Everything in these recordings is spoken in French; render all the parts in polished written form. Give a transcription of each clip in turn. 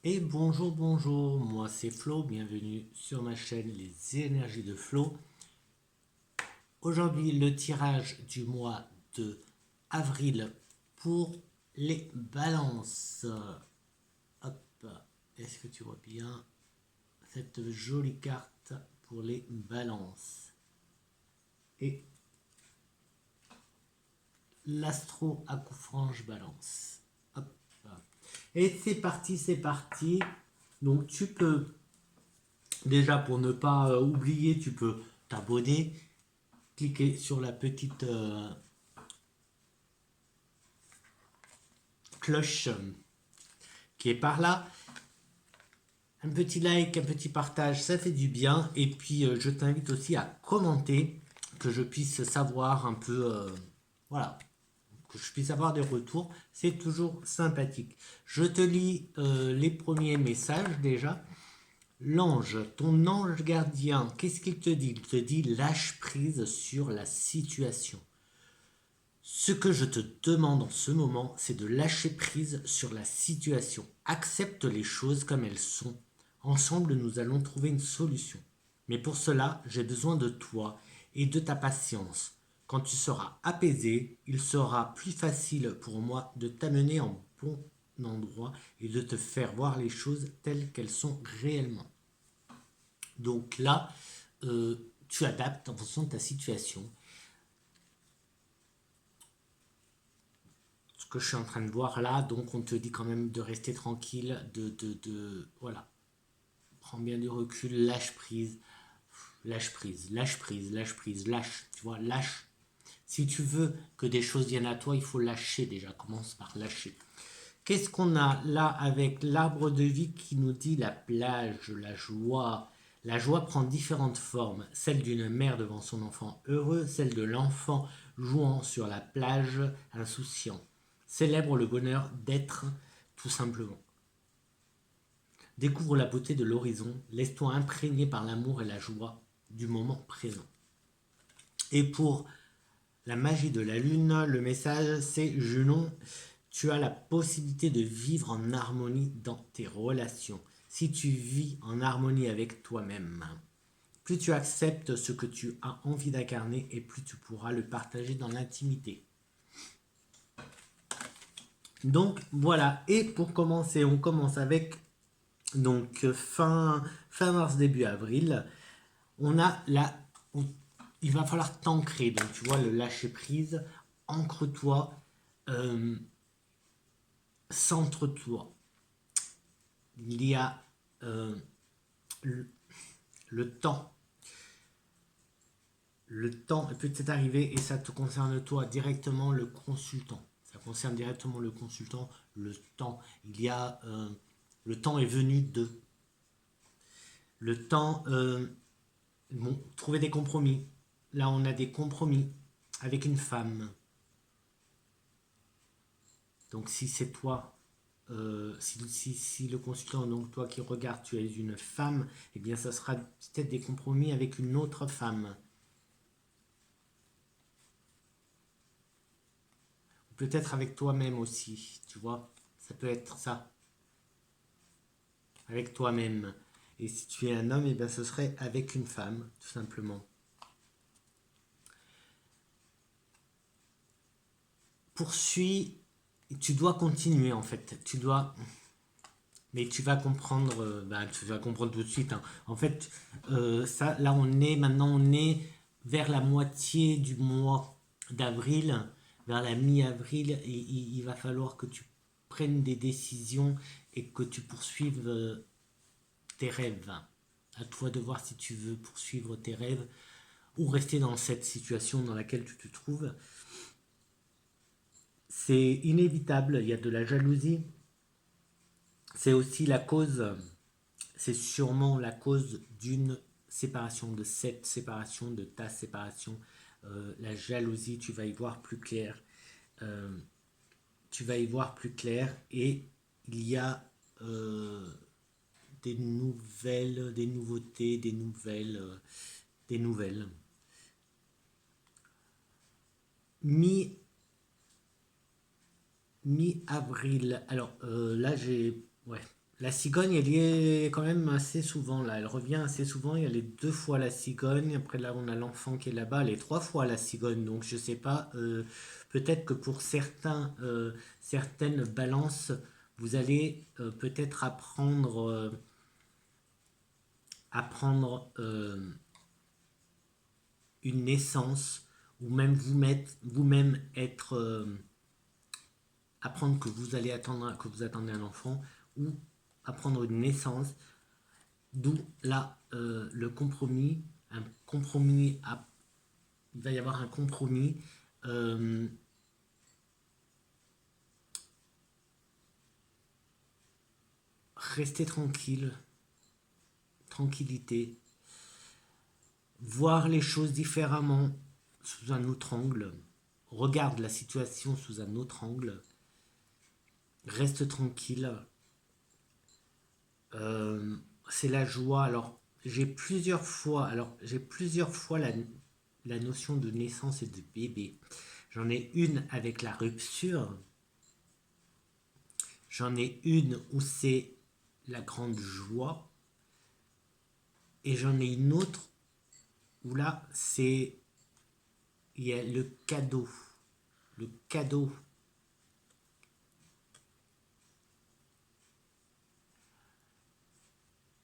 Et bonjour, bonjour, moi c'est Flo, bienvenue sur ma chaîne Les Énergies de Flo. Aujourd'hui, le tirage du mois de avril pour les balances. Hop, est-ce que tu vois bien cette jolie carte pour les balances? Et l'astro à coup franche balance. Hop. Et c'est parti, c'est parti. Donc tu peux, déjà pour ne pas oublier, tu peux t'abonner, cliquer sur la petite cloche qui est par là. Un petit like, un petit partage, ça fait du bien. Et puis je t'invite aussi à commenter, que je puisse savoir un peu, voilà, que je puisse avoir des retours. C'est toujours sympathique. Je te lis les premiers messages déjà. L'ange, ton ange gardien, qu'est-ce qu'il te dit? Il te dit lâche prise sur la situation. Ce que je te demande en ce moment, c'est de lâcher prise sur la situation. Accepte les choses comme elles sont. Ensemble, nous allons trouver une solution. Mais pour cela, j'ai besoin de toi et de ta patience. Quand tu seras apaisé, il sera plus facile pour moi de t'amener en bon endroit et de te faire voir les choses telles qu'elles sont réellement. Donc là, tu adaptes en fonction de ta situation. Ce que je suis en train de voir là, donc on te dit quand même de rester tranquille, voilà, prends bien du recul, lâche prise, lâche prise, lâche prise, lâche prise, lâche, tu vois, lâche. Si tu veux que des choses viennent à toi, il faut lâcher déjà, commence par lâcher. Qu'est-ce qu'on a là avec l'arbre de vie qui nous dit la plage, la joie? La joie prend différentes formes, celle d'une mère devant son enfant heureux, celle de l'enfant jouant sur la plage insouciant. Célèbre le bonheur d'être tout simplement. Découvre la beauté de l'horizon, laisse-toi imprégner par l'amour et la joie du moment présent. Et pour la magie de la lune, le message c'est Junon, tu as la possibilité de vivre en harmonie dans tes relations. Si tu vis en harmonie avec toi-même, plus tu acceptes ce que tu as envie d'incarner et plus tu pourras le partager dans l'intimité. Donc voilà, et pour commencer, on commence avec donc fin mars, début avril. On a la... Il va falloir t'ancrer, donc tu vois le lâcher prise, ancre-toi, euh, centre-toi. Il y a le, le temps. Le temps peut être arrivé et ça te concerne toi directement, le consultant. Ça concerne directement le consultant, le temps. Il y a... le temps est venu de... Le temps... bon, trouver des compromis. Là, on a des compromis avec une femme. Donc, si c'est toi, si le consultant, donc toi qui regardes, tu es une femme, eh bien, ça sera peut-être des compromis avec une autre femme. Peut-être avec toi-même aussi, tu vois. Ça peut être ça. Avec toi-même. Et si tu es un homme, eh bien, ce serait avec une femme, tout simplement. Poursuis, tu dois continuer en fait. Tu dois, mais tu vas comprendre, tu vas comprendre tout de suite, hein. En fait, ça, là, maintenant, on est vers la moitié du mois d'avril, vers la mi-avril, et il va falloir que tu prennes des décisions et que tu poursuives tes rêves. À toi de voir si tu veux poursuivre tes rêves ou rester dans cette situation dans laquelle tu te trouves. C'est inévitable, il y a de la jalousie. C'est aussi la cause, c'est sûrement la cause d'une séparation, de cette séparation, de ta séparation. La jalousie, tu vas y voir plus clair. Euh, tu vas y voir plus clair et il y a des nouvelles, des nouveautés, des nouvelles. Mi Mi-avril. Alors là, j'ai. Ouais. La cigogne, elle y est quand même assez souvent là. Elle revient assez souvent. Il y a les 2 fois la cigogne. Après là, on a l'enfant qui est là-bas. Les 3 fois la cigogne. Donc je sais pas. Peut-être que pour certaines balances, vous allez peut-être apprendre une naissance ou même vous-même être apprendre que vous attendez un enfant ou apprendre une naissance. D'où là le compromis, un compromis il va y avoir un compromis. euh, Rester tranquille, tranquillité, voir les choses différemment sous un autre angle, regarde la situation sous un autre angle, reste tranquille. Euh, c'est la joie. J'ai plusieurs fois la notion de naissance et de bébé. J'en ai une avec la rupture. J'en ai une où c'est la grande joie. Et j'en ai une autre où là, il y a le cadeau. Le cadeau.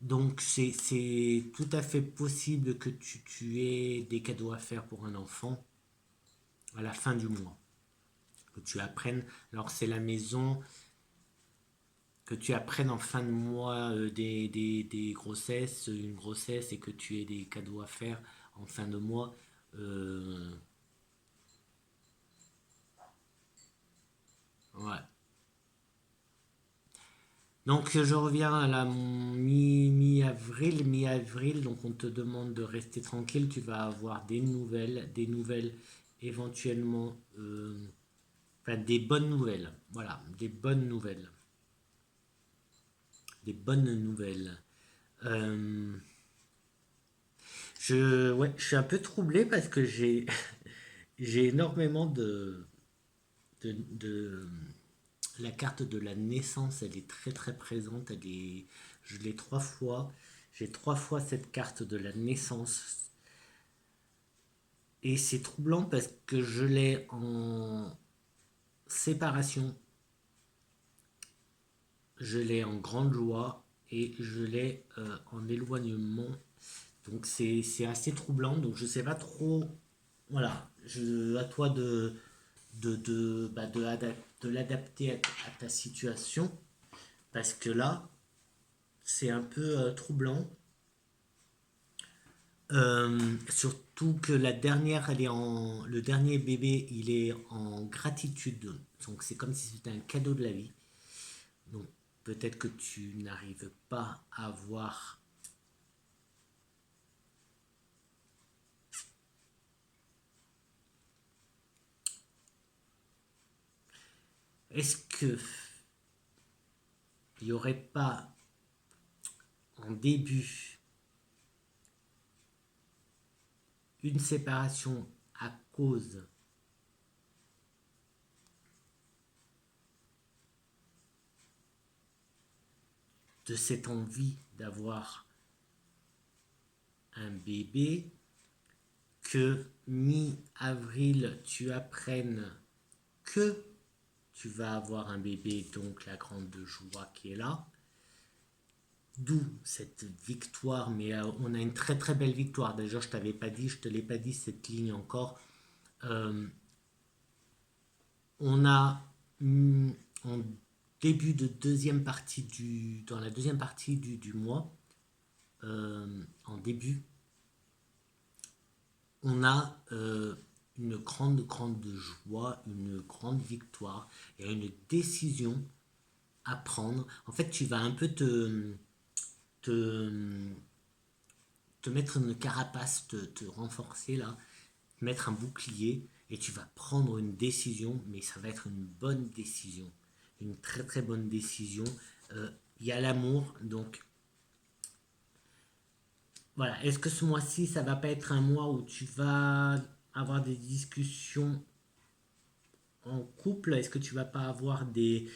Donc c'est tout à fait possible que tu aies des cadeaux à faire pour un enfant à la fin du mois. Que tu apprennes, alors c'est la maison, que tu apprennes en fin de mois des grossesses, une grossesse et que tu aies des cadeaux à faire en fin de mois. euh, ouais. Donc je reviens à la mi-avril, donc on te demande de rester tranquille, tu vas avoir des nouvelles éventuellement, enfin des bonnes nouvelles, voilà, des bonnes nouvelles. Euh, ouais, je suis un peu troublé parce que j'ai énormément de la carte de la naissance, elle est très très présente. Je l'ai 3 fois. J'ai 3 fois cette carte de la naissance. Et c'est troublant parce que je l'ai en séparation, je l'ai en grande joie et je l'ai en éloignement. Donc c'est assez troublant. Donc je sais pas trop. Voilà. À toi de l'adapter à ta situation. Parce que là, c'est un peu troublant. Surtout que la dernière, le dernier bébé, il est en gratitude. Donc c'est comme si c'était un cadeau de la vie. Donc peut-être que tu n'arrives pas à voir. Est-ce que il n'y aurait pas en début une séparation à cause de cette envie d'avoir un bébé, que mi-avril tu apprennes que tu vas avoir un bébé, donc la grande joie qui est là. D'où cette victoire, mais on a une très très belle victoire. Déjà, je t'avais pas dit, je te l'ai pas dit cette ligne encore. Euh, on a en début de deuxième partie dans la deuxième partie du mois, en début, on a une grande joie, une grande victoire. Il y a une décision à prendre. En fait, tu vas un peu te, te mettre une carapace, te renforcer là, mettre un bouclier et tu vas prendre une décision, mais ça va être une bonne décision, une très très bonne décision. Il y a l'amour, donc voilà. Est-ce que ce mois-ci, ça va pas être un mois où tu vas avoir des discussions en couple? Est-ce que tu vas pas avoir des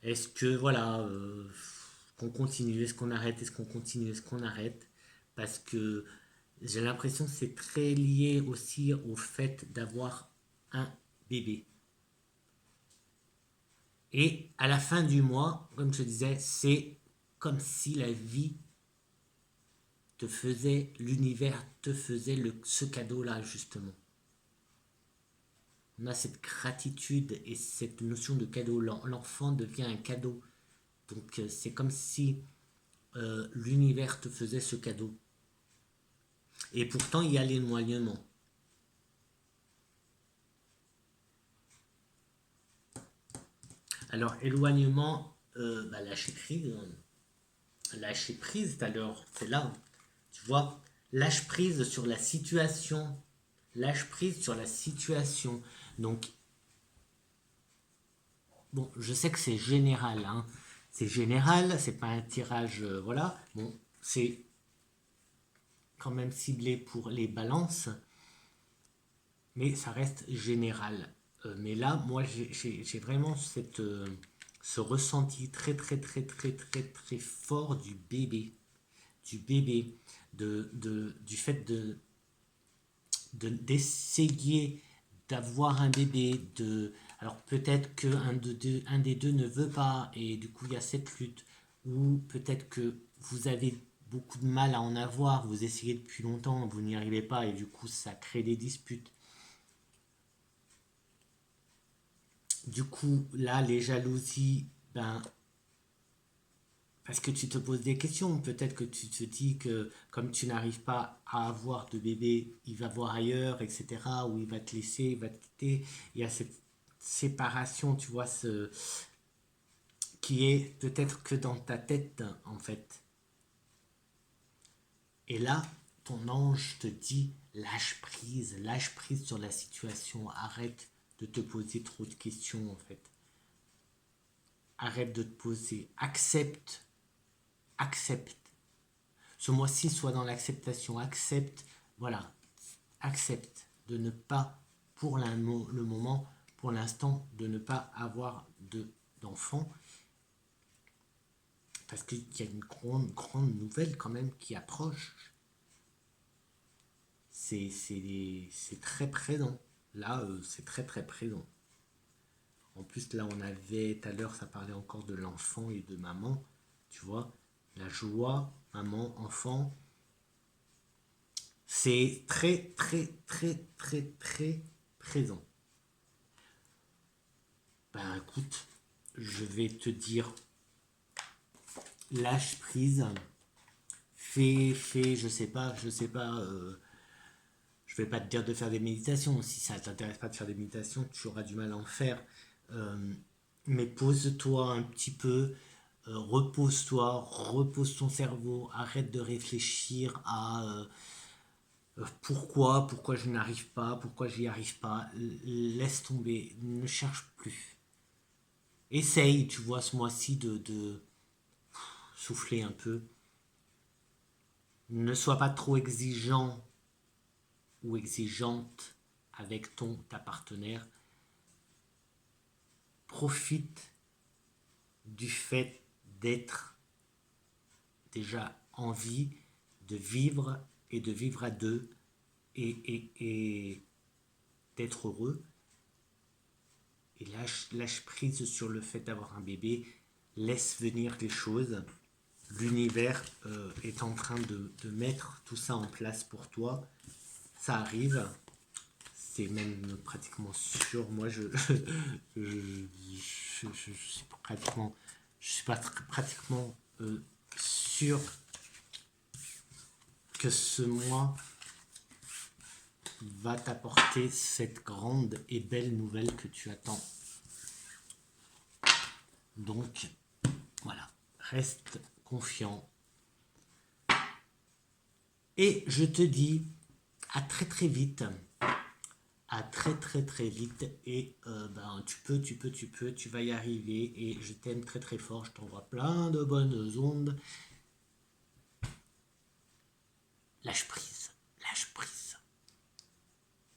Est-ce que, voilà, qu'on continue, est-ce qu'on arrête, est-ce qu'on continue, est-ce qu'on arrête? Parce que j'ai l'impression que c'est très lié aussi au fait d'avoir un bébé. Et à la fin du mois, comme je te disais, c'est comme si la vie te faisait, l'univers te faisait ce cadeau-là, justement. On a cette gratitude et cette notion de cadeau. L'enfant devient un cadeau. Donc c'est comme si l'univers te faisait ce cadeau. Et pourtant, il y a l'éloignement. Alors, éloignement, lâcher prise. Lâcher prise, alors, c'est là. Tu vois, lâche prise sur la situation. Lâche prise sur la situation. Donc, bon, je sais que c'est général, hein. C'est général, c'est pas un tirage, voilà. Bon, c'est quand même ciblé pour les balances, mais ça reste général. Mais là, moi, j'ai vraiment ce ressenti très, très, très, très, très, très fort du bébé. Du bébé, du fait d'essayer d'avoir un bébé, alors peut-être un des deux ne veut pas, et du coup il y a cette lutte, ou peut-être que vous avez beaucoup de mal à en avoir, vous essayez depuis longtemps, vous n'y arrivez pas, et du coup ça crée des disputes. Du coup, là, les jalousies, ben, parce que tu te poses des questions. Peut-être que tu te dis que comme tu n'arrives pas à avoir de bébé, il va voir ailleurs, etc. Ou il va te laisser, il va te quitter. Il y a cette séparation, tu vois, qui est peut-être que dans ta tête, en fait. Et là, ton ange te dit, lâche prise sur la situation. Arrête de te poser trop de questions, en fait. Arrête de te poser. Accepte. Ce mois-ci, sois dans l'acceptation. Voilà, accepte de ne pas, pour le moment, pour l'instant, de ne pas avoir d'enfant. Parce qu'il y a une grande nouvelle quand même qui approche. C'est très présent. Là, c'est très très présent. En plus, là, on avait, tout à l'heure, ça parlait encore de l'enfant et de maman. Tu vois, la joie, maman, enfant, c'est très, très, très, très, très présent. Ben écoute, je vais te dire, lâche prise, fais, je sais pas, je vais pas te dire de faire des méditations. Si ça t'intéresse pas de faire des méditations, tu auras du mal à en faire. Euh, mais pose-toi un petit peu, repose-toi, repose ton cerveau, arrête de réfléchir à pourquoi je n'arrive pas, pourquoi j'y arrive pas. Laisse tomber, ne cherche plus. Essaye, tu vois, ce mois-ci de souffler un peu. Ne sois pas trop exigeant ou exigeante avec ta partenaire. Profite du fait d'être déjà en vie, de vivre et de vivre à deux et d'être heureux. Et lâche prise sur le fait d'avoir un bébé. Laisse venir les choses. L'univers est en train de mettre tout ça en place pour toi. Ça arrive. C'est même pratiquement sûr. Moi, je suis pas pratiquement sûr que ce mois va t'apporter cette grande et belle nouvelle que tu attends. Donc, voilà, reste confiant. Et je te dis à très très vite. À très très très vite. Et tu vas y arriver. Et je t'aime très très fort. Je t'envoie plein de bonnes ondes.